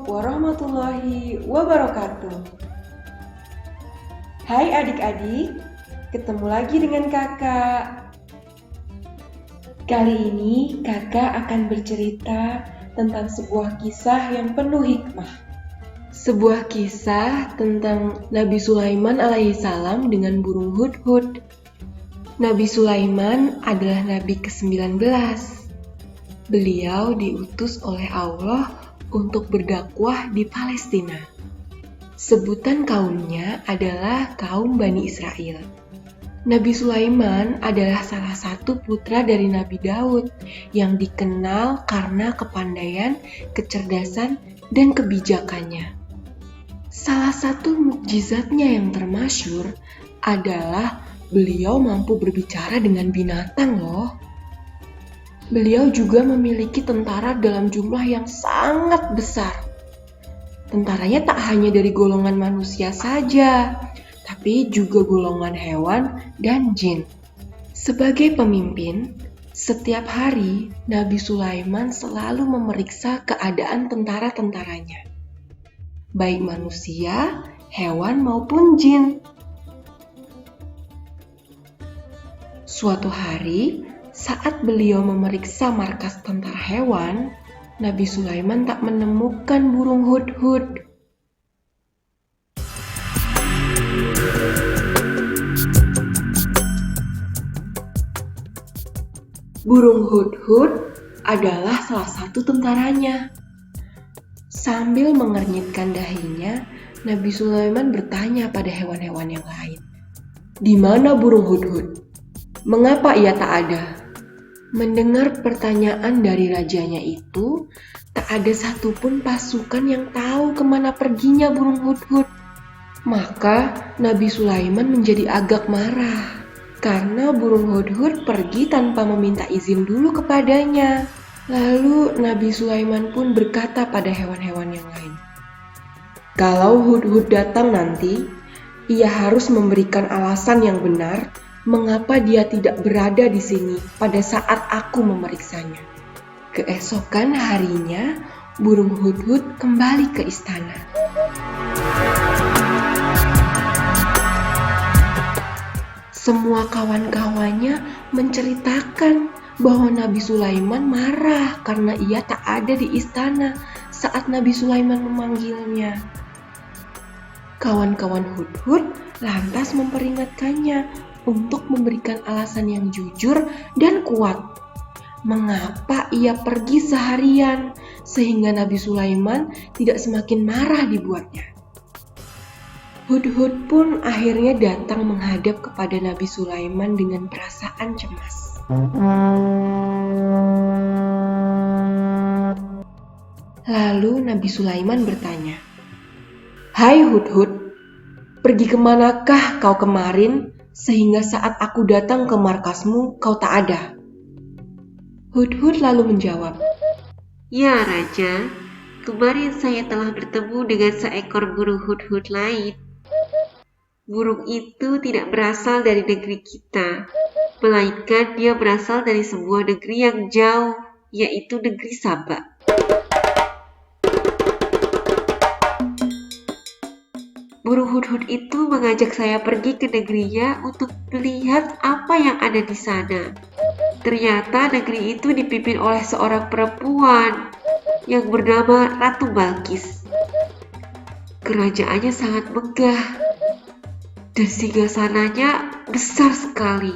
warahmatullahi wabarakatuh. Hai adik-adik, ketemu lagi dengan kakak. Kali ini kakak akan bercerita tentang sebuah kisah yang penuh hikmah. Sebuah kisah tentang Nabi Sulaiman alaihissalam dengan burung hudhud. Nabi Sulaiman adalah Nabi ke-19. Beliau diutus oleh Allah untuk berdakwah di Palestina. Sebutan kaumnya adalah kaum Bani Israel. Nabi Sulaiman adalah salah satu putra dari Nabi Daud yang dikenal karena kepandaian, kecerdasan, dan kebijakannya. Salah satu mukjizatnya yang termasyhur adalah beliau mampu berbicara dengan binatang loh. Beliau juga memiliki tentara dalam jumlah yang sangat besar. Tentaranya tak hanya dari golongan manusia saja, tapi juga golongan hewan dan jin. Sebagai pemimpin, setiap hari Nabi Sulaiman selalu memeriksa keadaan tentara-tentaranya, baik manusia, hewan maupun jin. Suatu hari, saat beliau memeriksa markas tentara hewan, Nabi Sulaiman tak menemukan burung hudhud. Burung hudhud adalah salah satu tentaranya. Sambil mengernyitkan dahinya, Nabi Sulaiman bertanya pada hewan-hewan yang lain, "Di mana burung hudhud? Mengapa ia tak ada?" Mendengar pertanyaan dari rajanya itu, tak ada satupun pasukan yang tahu kemana perginya burung hudhud. Maka Nabi Sulaiman menjadi agak marah karena burung hudhud pergi tanpa meminta izin dulu kepadanya. Lalu Nabi Sulaiman pun berkata pada hewan-hewan yang lain, "Kalau hudhud datang nanti, ia harus memberikan alasan yang benar mengapa dia tidak berada di sini pada saat aku memeriksanya." Keesokan harinya, burung hudhud kembali ke istana. Semua kawan-kawannya menceritakan bahwa Nabi Sulaiman marah karena ia tak ada di istana saat Nabi Sulaiman memanggilnya. Kawan-kawan hudhud lantas memperingatkannya untuk memberikan alasan yang jujur dan kuat mengapa ia pergi seharian, sehingga Nabi Sulaiman tidak semakin marah dibuatnya. Hudhud pun akhirnya datang menghadap kepada Nabi Sulaiman dengan perasaan cemas. Lalu Nabi Sulaiman bertanya, "Hai Hudhud, pergi kemanakah kau kemarin sehingga saat aku datang ke markasmu kau tak ada?" Hudhud lalu menjawab, "Ya Raja, kemarin saya telah bertemu dengan seekor burung hudhud lain. Burung itu tidak berasal dari negeri kita, melainkan dia berasal dari sebuah negeri yang jauh, yaitu negeri Saba. Burung hudhud itu mengajak saya pergi ke negerinya untuk melihat apa yang ada di sana. Ternyata negeri itu dipimpin oleh seorang perempuan yang bernama Ratu Balqis. Kerajaannya sangat megah dan singgasananya besar sekali,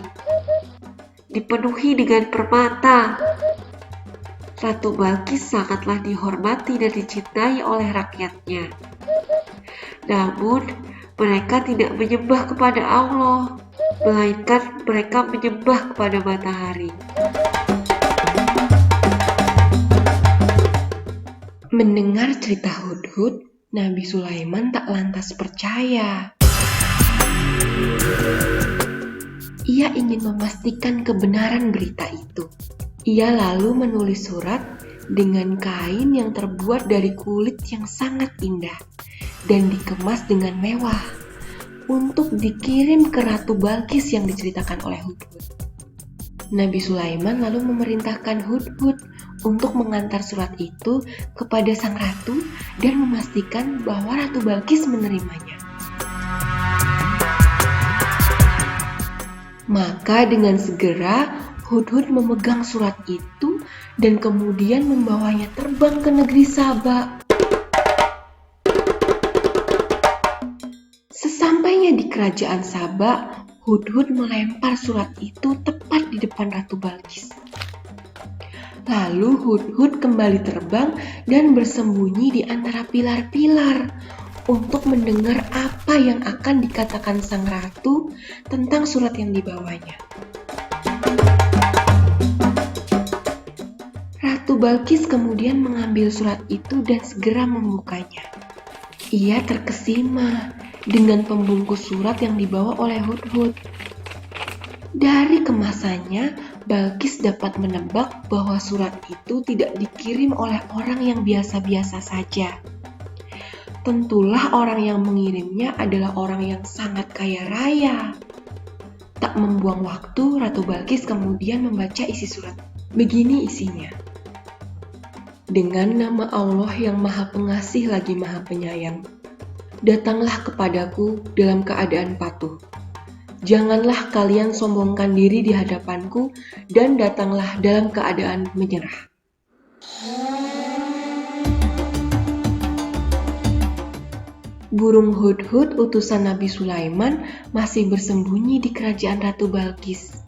dipenuhi dengan permata. Ratu Balqis sangatlah dihormati dan dicintai oleh rakyatnya. Namun, mereka tidak menyembah kepada Allah, melainkan mereka menyembah kepada matahari." Mendengar cerita hudhud, Nabi Sulaiman tak lantas percaya. Ia ingin memastikan kebenaran berita itu. Ia lalu menulis surat dengan kain yang terbuat dari kulit yang sangat indah dan dikemas dengan mewah untuk dikirim ke Ratu Balqis yang diceritakan oleh hudhud. Nabi Sulaiman lalu memerintahkan hudhud untuk mengantar surat itu kepada sang ratu dan memastikan bahwa Ratu Balkis menerimanya. Maka dengan segera Hudhud memegang surat itu dan kemudian membawanya terbang ke negeri Saba. Sesampainya di kerajaan Saba, Hudhud melempar surat itu tepat di depan Ratu Balkis. Lalu Hudhud kembali terbang dan bersembunyi di antara pilar-pilar untuk mendengar apa yang akan dikatakan sang ratu tentang surat yang dibawanya. Ratu Balkis kemudian mengambil surat itu dan segera membukanya. Ia terkesima dengan pembungkus surat yang dibawa oleh Hudhud. Dari kemasannya, Balkis dapat menebak bahwa surat itu tidak dikirim oleh orang yang biasa-biasa saja. Tentulah orang yang mengirimnya adalah orang yang sangat kaya raya. Tak membuang waktu, Ratu Balkis kemudian membaca isi surat. Begini isinya. Dengan nama Allah yang Maha Pengasih lagi Maha Penyayang, datanglah kepadaku dalam keadaan patuh. Janganlah kalian sombongkan diri di hadapanku dan datanglah dalam keadaan menyerah. Burung Hudhud utusan Nabi Sulaiman masih bersembunyi di kerajaan Ratu Balkis.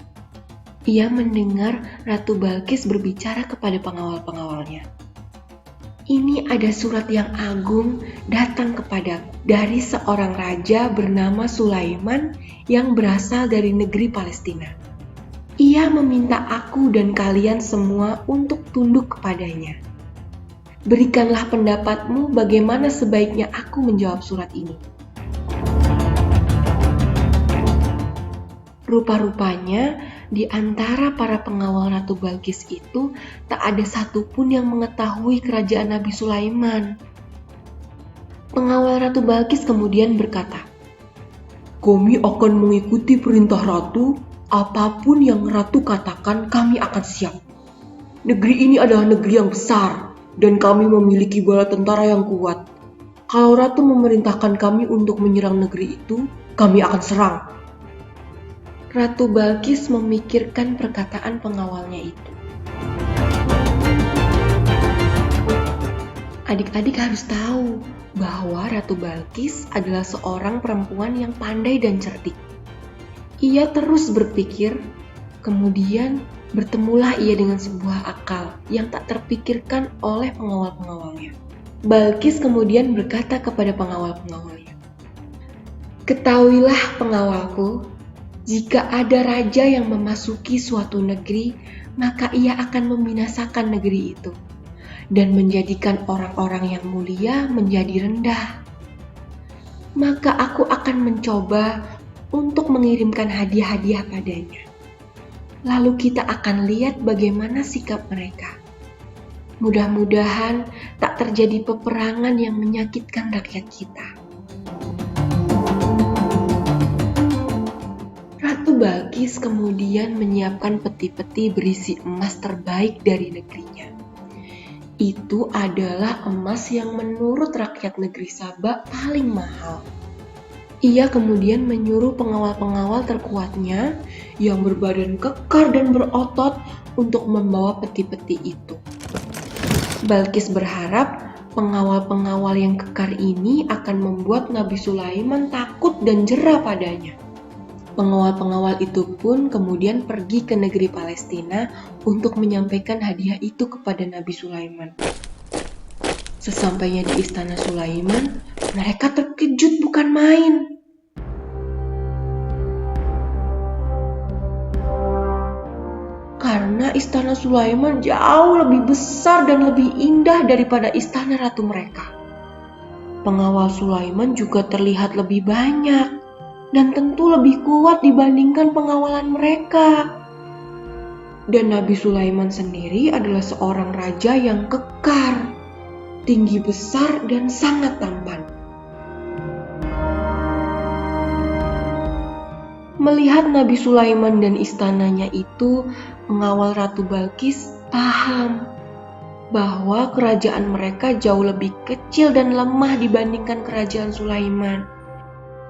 Ia mendengar Ratu Balkis berbicara kepada pengawal-pengawalnya. Ini ada surat yang agung datang kepadaku dari seorang raja bernama Sulaiman yang berasal dari negeri Palestina. Ia meminta aku dan kalian semua untuk tunduk kepadanya. Berikanlah pendapatmu bagaimana sebaiknya aku menjawab surat ini. Rupa-rupanya, di antara para pengawal Ratu Balkis itu tak ada satupun yang mengetahui kerajaan Nabi Sulaiman. Pengawal Ratu Balkis kemudian berkata, "Kami akan mengikuti perintah Ratu, apapun yang Ratu katakan kami akan siap. Negeri ini adalah negeri yang besar, dan kami memiliki bala tentara yang kuat. Kalau Ratu memerintahkan kami untuk menyerang negeri itu, kami akan serang." Ratu Balkis memikirkan perkataan pengawalnya itu. Adik-adik harus tahu bahwa Ratu Balkis adalah seorang perempuan yang pandai dan cerdik. Ia terus berpikir, kemudian bertemulah ia dengan sebuah akal yang tak terpikirkan oleh pengawal-pengawalnya. Balkis kemudian berkata kepada pengawal-pengawalnya, "Ketahuilah pengawalku, jika ada raja yang memasuki suatu negeri, maka ia akan membinasakan negeri itu dan menjadikan orang-orang yang mulia menjadi rendah. Maka aku akan mencoba untuk mengirimkan hadiah-hadiah padanya. Lalu kita akan lihat bagaimana sikap mereka. Mudah-mudahan tak terjadi peperangan yang menyakitkan rakyat kita." Ratu Balkis kemudian menyiapkan peti-peti berisi emas terbaik dari negerinya. Itu adalah emas yang menurut rakyat negeri Saba paling mahal. Ia kemudian menyuruh pengawal-pengawal terkuatnya yang berbadan kekar dan berotot untuk membawa peti-peti itu. Balkis berharap pengawal-pengawal yang kekar ini akan membuat Nabi Sulaiman takut dan jera padanya. Pengawal-pengawal itu pun kemudian pergi ke negeri Palestina untuk menyampaikan hadiah itu kepada Nabi Sulaiman. Sesampainya di istana Sulaiman, mereka terkejut bukan main. Karena istana Sulaiman jauh lebih besar dan lebih indah daripada istana ratu mereka. Pengawal Sulaiman juga terlihat lebih banyak dan tentu lebih kuat dibandingkan pengawalan mereka. Dan Nabi Sulaiman sendiri adalah seorang raja yang kekar, tinggi besar dan sangat tampan. Melihat Nabi Sulaiman dan istananya itu, pengawal Ratu Balkis paham bahwa kerajaan mereka jauh lebih kecil dan lemah dibandingkan kerajaan Sulaiman.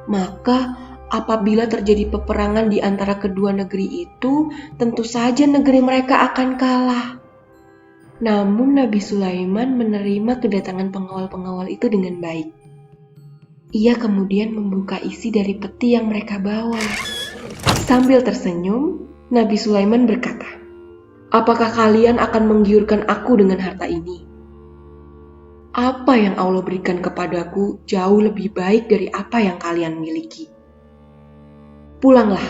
Maka apabila terjadi peperangan di antara kedua negeri itu, tentu saja negeri mereka akan kalah. Namun Nabi Sulaiman menerima kedatangan pengawal-pengawal itu dengan baik. Ia kemudian membuka isi dari peti yang mereka bawa. Sambil tersenyum, Nabi Sulaiman berkata, "Apakah kalian akan menggiurkan aku dengan harta ini? Apa yang Allah berikan kepadaku jauh lebih baik dari apa yang kalian miliki. Pulanglah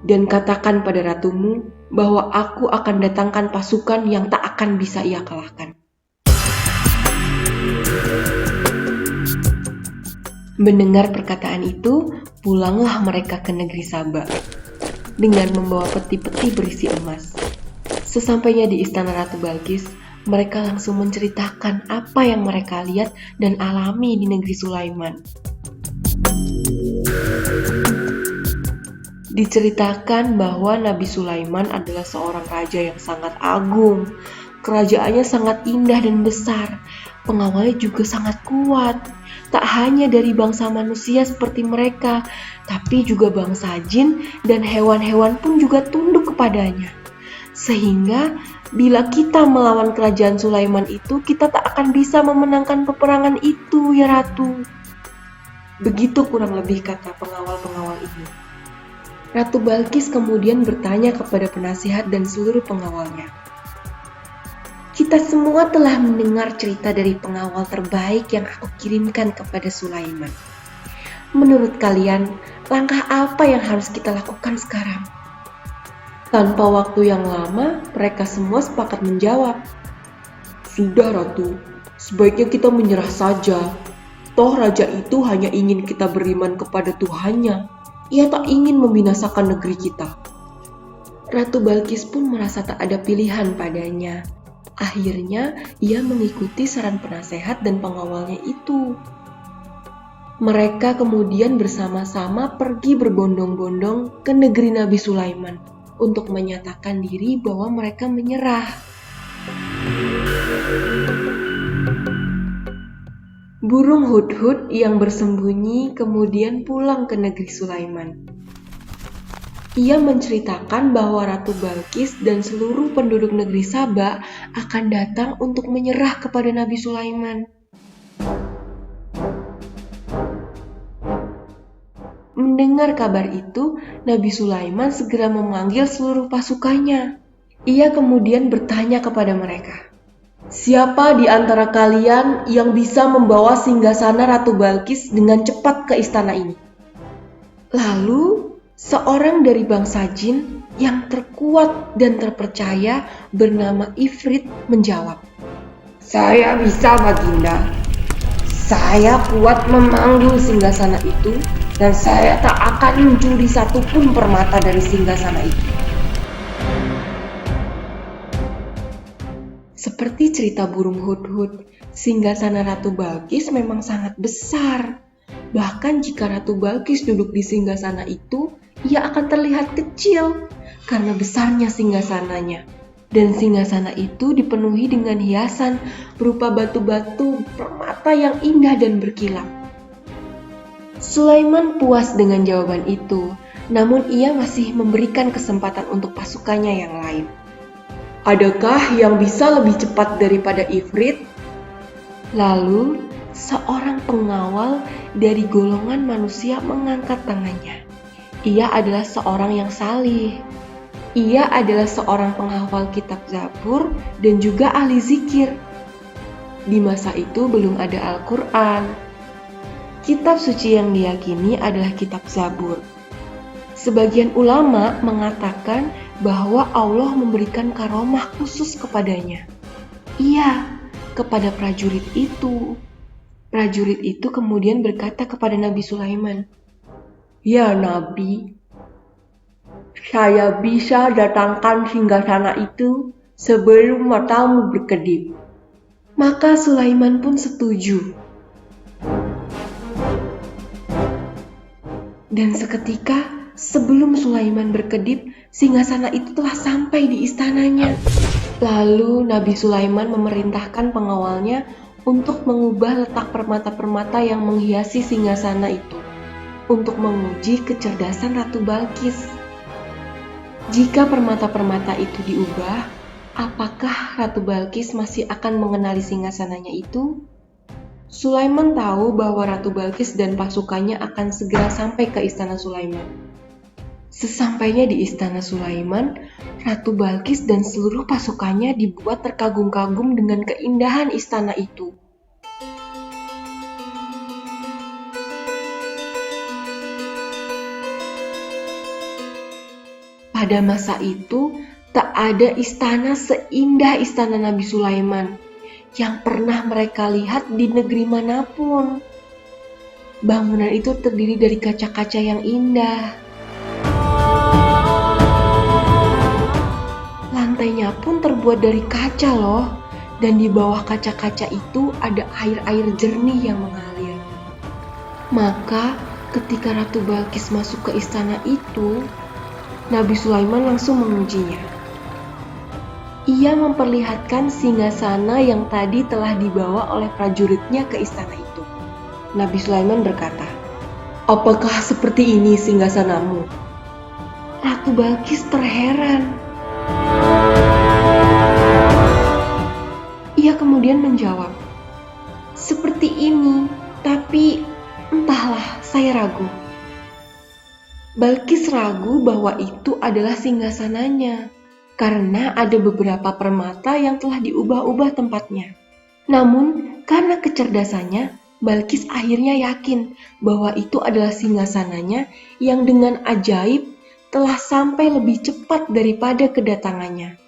dan katakan pada ratumu bahwa aku akan datangkan pasukan yang tak akan bisa ia kalahkan." Mendengar perkataan itu, pulanglah mereka ke negeri Saba dengan membawa peti-peti berisi emas. Sesampainya di istana Ratu Balkis, mereka langsung menceritakan apa yang mereka lihat dan alami di negeri Sulaiman. Diceritakan bahwa Nabi Sulaiman adalah seorang raja yang sangat agung. Kerajaannya sangat indah dan besar. Pengawalnya juga sangat kuat. Tak hanya dari bangsa manusia seperti mereka, tapi juga bangsa jin dan hewan-hewan pun juga tunduk kepadanya. Sehingga bila kita melawan kerajaan Sulaiman itu, kita tak akan bisa memenangkan peperangan itu, ya Ratu. Begitu kurang lebih kata pengawal-pengawal ini. Ratu Balkis kemudian bertanya kepada penasihat dan seluruh pengawalnya, "Kita semua telah mendengar cerita dari pengawal terbaik yang aku kirimkan kepada Sulaiman. Menurut kalian, langkah apa yang harus kita lakukan sekarang?" Tanpa waktu yang lama, mereka semua sepakat menjawab, "Sudah Ratu, sebaiknya kita menyerah saja. Toh raja itu hanya ingin kita beriman kepada Tuhannya. Ia tak ingin membinasakan negeri kita." Ratu Balkis pun merasa tak ada pilihan padanya. Akhirnya, ia mengikuti saran penasehat dan pengawalnya itu. Mereka kemudian bersama-sama pergi berbondong-bondong ke negeri Nabi Sulaiman untuk menyatakan diri bahwa mereka menyerah. Burung hudhud yang bersembunyi kemudian pulang ke negeri Sulaiman. Ia menceritakan bahwa Ratu Balkis dan seluruh penduduk negeri Saba akan datang untuk menyerah kepada Nabi Sulaiman. Mendengar kabar itu, Nabi Sulaiman segera memanggil seluruh pasukannya. Ia kemudian bertanya kepada mereka, "Siapa di antara kalian yang bisa membawa singgasana Ratu Balkis dengan cepat ke istana ini?" Lalu, seorang dari bangsa jin yang terkuat dan terpercaya bernama Ifrit menjawab, "Saya bisa, Baginda. Saya kuat memanggul singgasana itu dan saya tak akan mencuri satupun permata dari singgasana itu." Seperti cerita burung hudhud, singgasana Ratu Balkis memang sangat besar. Bahkan jika Ratu Balkis duduk di singgasana itu, ia akan terlihat kecil karena besarnya singgasananya. Dan singgasana itu dipenuhi dengan hiasan berupa batu-batu permata yang indah dan berkilau. Sulaiman puas dengan jawaban itu, namun ia masih memberikan kesempatan untuk pasukannya yang lain. "Adakah yang bisa lebih cepat daripada Ifrit?" Lalu, seorang pengawal dari golongan manusia mengangkat tangannya. Ia adalah seorang yang salih. Ia adalah seorang penghafal kitab Zabur dan juga ahli zikir. Di masa itu belum ada Al-Quran. Kitab suci yang diyakini adalah kitab Zabur. Sebagian ulama mengatakan bahwa Allah memberikan karomah khusus kepadanya. Iya, kepada prajurit itu. Prajurit itu kemudian berkata kepada Nabi Sulaiman, "Ya Nabi, saya bisa datangkan singgasana itu sebelum matamu berkedip." Maka Sulaiman pun setuju. Dan seketika sebelum Sulaiman berkedip, singgasana itu telah sampai di istananya. Lalu Nabi Sulaiman memerintahkan pengawalnya untuk mengubah letak permata-permata yang menghiasi singgasana itu, untuk menguji kecerdasan Ratu Balkis. Jika permata-permata itu diubah, apakah Ratu Balkis masih akan mengenali singgasananya itu? Sulaiman tahu bahwa Ratu Balkis dan pasukannya akan segera sampai ke istana Sulaiman. Sesampainya di istana Sulaiman, Ratu Balkis dan seluruh pasukannya dibuat terkagum-kagum dengan keindahan istana itu. Pada masa itu, tak ada istana seindah istana Nabi Sulaiman yang pernah mereka lihat di negeri manapun. Bangunan itu terdiri dari kaca-kaca yang indah. Lantainya pun terbuat dari kaca loh, dan di bawah kaca-kaca itu ada air-air jernih yang mengalir. Maka ketika Ratu Balkis masuk ke istana itu, Nabi Sulaiman langsung mengujinya. Ia memperlihatkan singgasana yang tadi telah dibawa oleh prajuritnya ke istana itu. Nabi Sulaiman berkata, "Apakah seperti ini singgasanamu?" Ratu Balkis terheran. Ia kemudian menjawab, "Seperti ini, tapi entahlah, saya ragu." Balkis ragu bahwa itu adalah singgasananya, karena ada beberapa permata yang telah diubah-ubah tempatnya. Namun, karena kecerdasannya, Balkis akhirnya yakin bahwa itu adalah singgasananya yang dengan ajaib telah sampai lebih cepat daripada kedatangannya,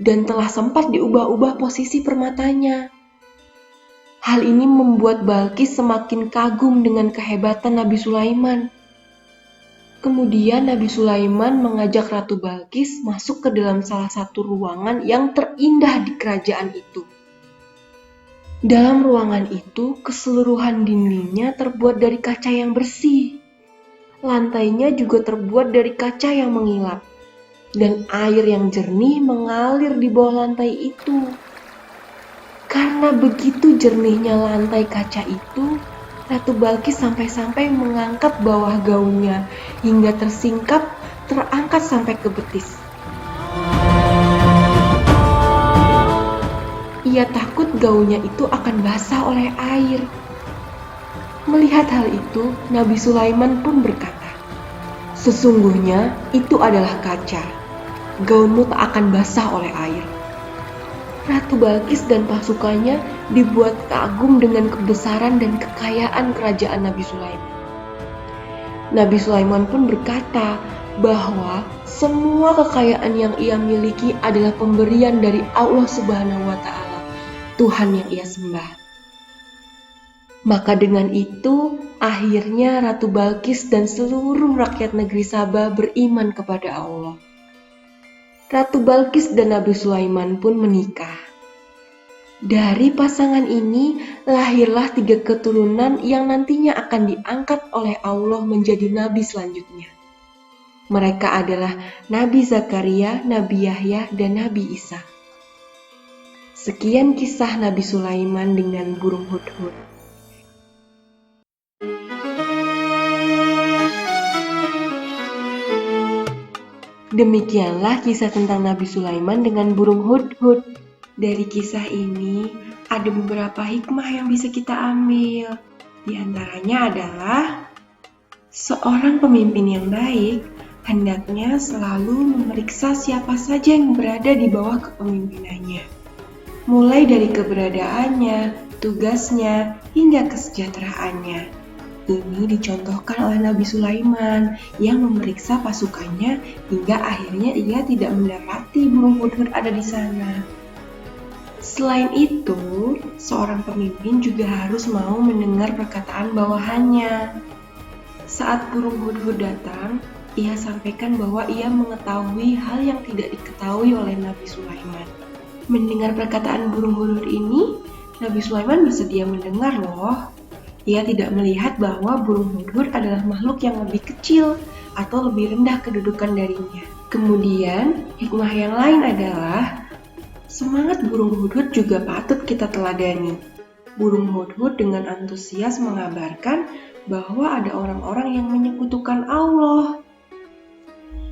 dan telah sempat diubah-ubah posisi permatanya. Hal ini membuat Balkis semakin kagum dengan kehebatan Nabi Sulaiman. Kemudian Nabi Sulaiman mengajak Ratu Balkis masuk ke dalam salah satu ruangan yang terindah di kerajaan itu. Dalam ruangan itu, keseluruhan dindingnya terbuat dari kaca yang bersih. Lantainya juga terbuat dari kaca yang mengilap. Dan air yang jernih mengalir di bawah lantai itu. Karena begitu jernihnya lantai kaca itu, Ratu Balkis sampai-sampai mengangkat bawah gaunnya hingga tersingkap, terangkat sampai ke betis. Ia takut gaunnya itu akan basah oleh air. Melihat hal itu, Nabi Sulaiman pun berkata, "Sesungguhnya itu adalah kaca. Gaunmu tak akan basah oleh air." Ratu Balkis dan pasukannya dibuat kagum dengan kebesaran dan kekayaan kerajaan Nabi Sulaiman. Nabi Sulaiman pun berkata bahwa semua kekayaan yang ia miliki adalah pemberian dari Allah Subhanahu wa Ta'ala, Tuhan yang ia sembah. Maka dengan itu, akhirnya Ratu Balkis dan seluruh rakyat negeri Sabah beriman kepada Allah. Ratu Balkis dan Nabi Sulaiman pun menikah. Dari pasangan ini lahirlah 3 keturunan yang nantinya akan diangkat oleh Allah menjadi nabi selanjutnya. Mereka adalah Nabi Zakaria, Nabi Yahya, dan Nabi Isa. Sekian kisah Nabi Sulaiman dengan burung hudhud. Demikianlah kisah tentang Nabi Sulaiman dengan burung hudhud. Dari kisah ini ada beberapa hikmah yang bisa kita ambil. Di antaranya adalah seorang pemimpin yang baik hendaknya selalu memeriksa siapa saja yang berada di bawah kepemimpinannya. Mulai dari keberadaannya, tugasnya, hingga kesejahteraannya. Ini dicontohkan oleh Nabi Sulaiman yang memeriksa pasukannya hingga akhirnya ia tidak mendapati burung hudhud ada di sana. Selain itu, seorang pemimpin juga harus mau mendengar perkataan bawahannya. Saat burung hudhud datang, ia sampaikan bahwa ia mengetahui hal yang tidak diketahui oleh Nabi Sulaiman. Mendengar perkataan burung hudhud ini, Nabi Sulaiman bersedia mendengar loh. Ia tidak melihat bahwa burung hudhud adalah makhluk yang lebih kecil atau lebih rendah kedudukan darinya. Kemudian, hikmah yang lain adalah Semangat burung hudhud juga patut kita teladani. Burung hudhud dengan antusias mengabarkan bahwa ada orang-orang yang menyekutukan Allah.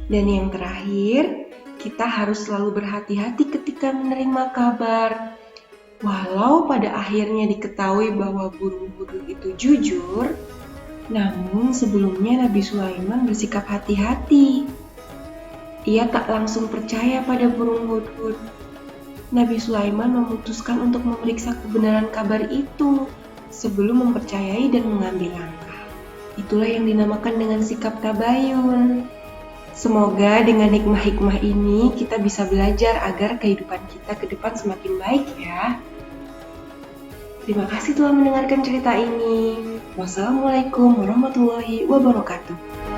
Dan yang terakhir, kita harus selalu berhati-hati ketika menerima kabar. Walau pada akhirnya diketahui bahwa burung hudhud itu jujur, namun sebelumnya Nabi Sulaiman bersikap hati-hati. Ia tak langsung percaya pada burung hudhud. Nabi Sulaiman memutuskan untuk memeriksa kebenaran kabar itu sebelum mempercayai dan mengambil langkah. Itulah yang dinamakan dengan sikap tabayun. Semoga dengan hikmah-hikmah ini kita bisa belajar agar kehidupan kita ke depan semakin baik ya. Terima kasih telah mendengarkan cerita ini. Wassalamualaikum warahmatullahi wabarakatuh.